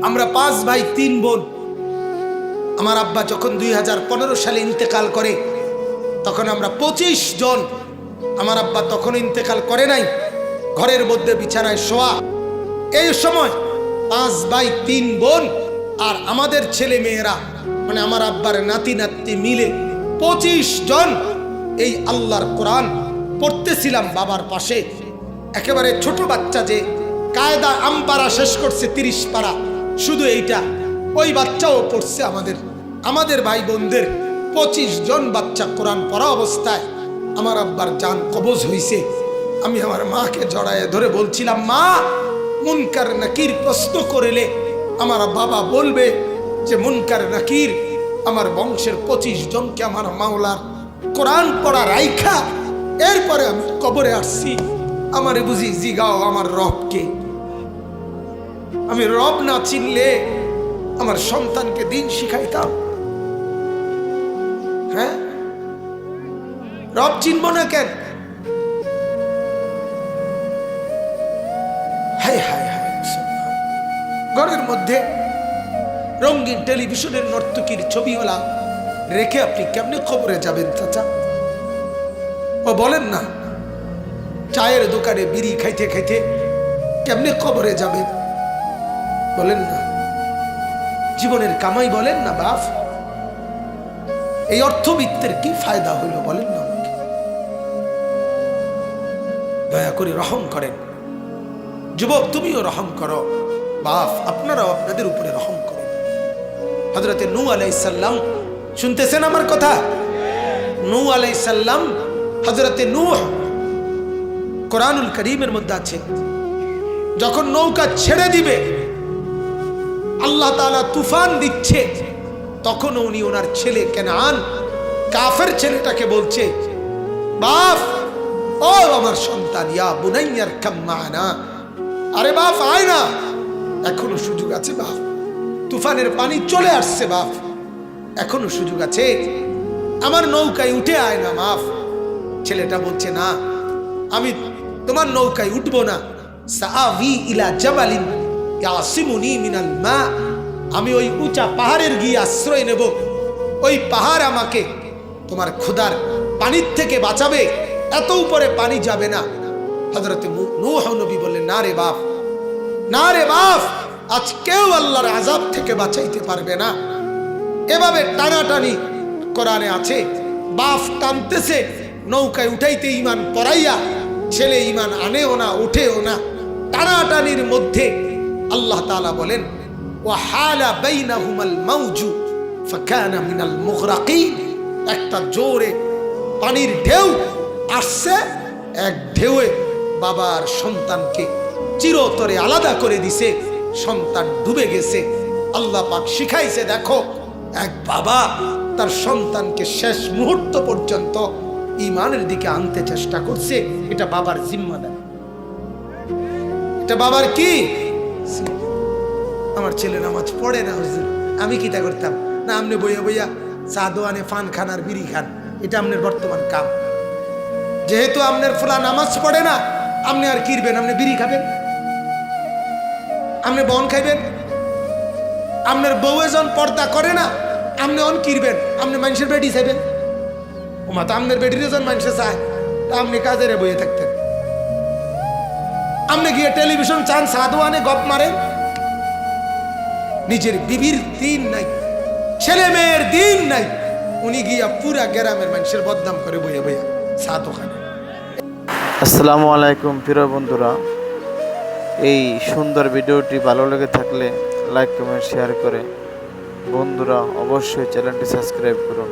আমরা 5 ভাই 3 বোন। আমার আব্বা যখন 2015 সালে ইন্তেকাল করে তখন আমরা 25 জন। আমার আব্বা তখন ইন্তেকাল করে নাই, ঘরের মধ্যে বিছানায় শোয়া। এই সময় 5 ভাই 3 বোন আর আমাদের ছেলে মেয়েরা, মানে আমার আব্বার নাতি নাতি মিলে 25 জন এই আল্লাহর কোরআন পড়তেছিলাম বাবার পাশে। একেবারে ছোট বাচ্চা যে কায়দা আমপারা শেষ করছে 30 পারা, শুধু এইটা, ওই বাচ্চাও পড়ছে। আমাদের ভাই বোনদের 25 জন বাচ্চা কোরআন পড়া অবস্থায় আমার আব্বার জান কবজ হইছে। আমি আমার মাকে জড়ায় ধরে বলছিলাম, মা, মুনকার নাকির প্রশ্ন করিলে আমার বাবা বলবে যে মুনকার নাকির আমার বংশের 25 জনকে আমার মাওলার কোরআন পড়া রাইখা এরপরে আমি কবরে আসছি। আমারে বুঝি জিগাও আমার রবকে। আমি রব না চিনলে আমার সন্তানকে দিন শিখাইতাম? হ্যাঁ, রব চিনব না কেন? হায় হায় হায়, ঘরের মধ্যে রঙিন টেলিভিশনের নর্তকীর ছবিওয়ালা রেখে আপনি কেমনে কবরে যাবেন চাচা? ও বলেন না, চায়ের দোকানে বিড়ি খাইতে খাইতে কেমনে কবরে যাবেন? বলেন না, জীবনের কামাই বলেন না বাপ, এই অর্থবিত্তের কি ফায়দা হইল বলেন না আমাকে? দয়া করে রহম করেন। যুবক, তুমিও রহম করো, বাপ আপনারাও আপনাদের উপরে রহম করেন। হযরতে নূহ আলাইহিস সালাম, শুনতেছেন আমার কথা? নূহ আলাইহিস সালাম, হযরতে নূহ কোরআনুল কারীমের মধ্যে আছে, যখন নৌকা ছেড়ে দিবে আল্লাহ তাআলা তুফান দিচ্ছে, তখন উনি ওনার ছেলে কেনান কাফের ছেলেটাকে বলছে, বাপ, ও আমার সন্তান, ইয়া বুনাইয়ার কাম মা'না, আরে বাপ আয় না, এখনো সুযোগ আছে বাপ, তুফানের পানি চলে আসছে বাপ, এখনো সুযোগ আছে, আমার নৌকায় উঠে আয় না বাপ। ছেলেটা বলছে, না, আমি তোমার নৌকায় উঠবো না। সাআবি ইলা জাবালিন ইয়াসিমুনি মিনাল মা, আমি ওই উঁচা পাহাড়ের গিয়ে আশ্রয় নেব, ওই পাহাড় আমাকে তোমার ক্ষুধার পানির থেকে বাঁচাবে, এত উপরে পানি যাবে না। হযরতে নূহ নবী বললেন, না রে বাপ, না রে বাপ, আজ কেউ আল্লাহর আযাব থেকে বাঁচাইতে পারবে না। এভাবে টানাটানি কোরআনে আছে, বাপ টানতেছে, নৌকায় উঠাইতে ইমান পড়াইয়া, ছেলে ইমান আনেও না, উঠেও না, টানাটানির মধ্যে আল্লাহ তাআলা বলেন, ওয়া হালা বাইনাহুমাল মাউজু ফাকানা মিনাল মুগরাকিন, একটা জোরে পানির ঢেউ আসছে, এক ঢেউয়ে বাবার সন্তানকে চিরতরে আলাদা করে দিছে, সন্তান ডুবে গেছে। আল্লাহ পাক শিখাইছে, দেখো, এক বাবা তার সন্তানকে শেষ মুহূর্ত পর্যন্ত ঈমানের দিকে আনতে চেষ্টা করছে, এটা বাবার জিম্মাদারি, এটা বাবার কি? আমার ছেলে নামাজ পড়ে না হুজুর, আমি কিটা করতাম? না, আপনি বইয়া বইয়া চা দোয়ানে ফান খান আর বিড়ি খান, এটা আপনার বর্তমান কাম। যেহেতু আপনার ফুলা নামাজ পড়ে না, আপনি আর কিরবেন? আপনি বিড়ি খাবেন, আপনি বন খাইবেন। আপনার বউ এজন পর্দা করে না, আপনি অন কিরবেন? আপনি মানুষের বেটি চাইবেন। ও মা, তো আপনার বেটির এজন মানুষে চায়, তা আপনি কাজের বইয়ে থাকতেন। আপনি গিয়ে টেলিভিশন চান, সাধুয়ানে গপ মারেন। নিজের বিবির দিন নাই, ছেলে মেয়ের দিন নাই, উনি গিয়া পুরা গ্রামের মানুষের বদনাম করে বইয়া বইয়া সাধু খানে। আসসালামু আলাইকুম প্রিয় বন্ধুরা, এই সুন্দর ভিডিওটি ভালো লেগে থাকলে লাইক কমেন্ট শেয়ার করে বন্ধুরা অবশ্যই চ্যানেলটি সাবস্ক্রাইব করুন।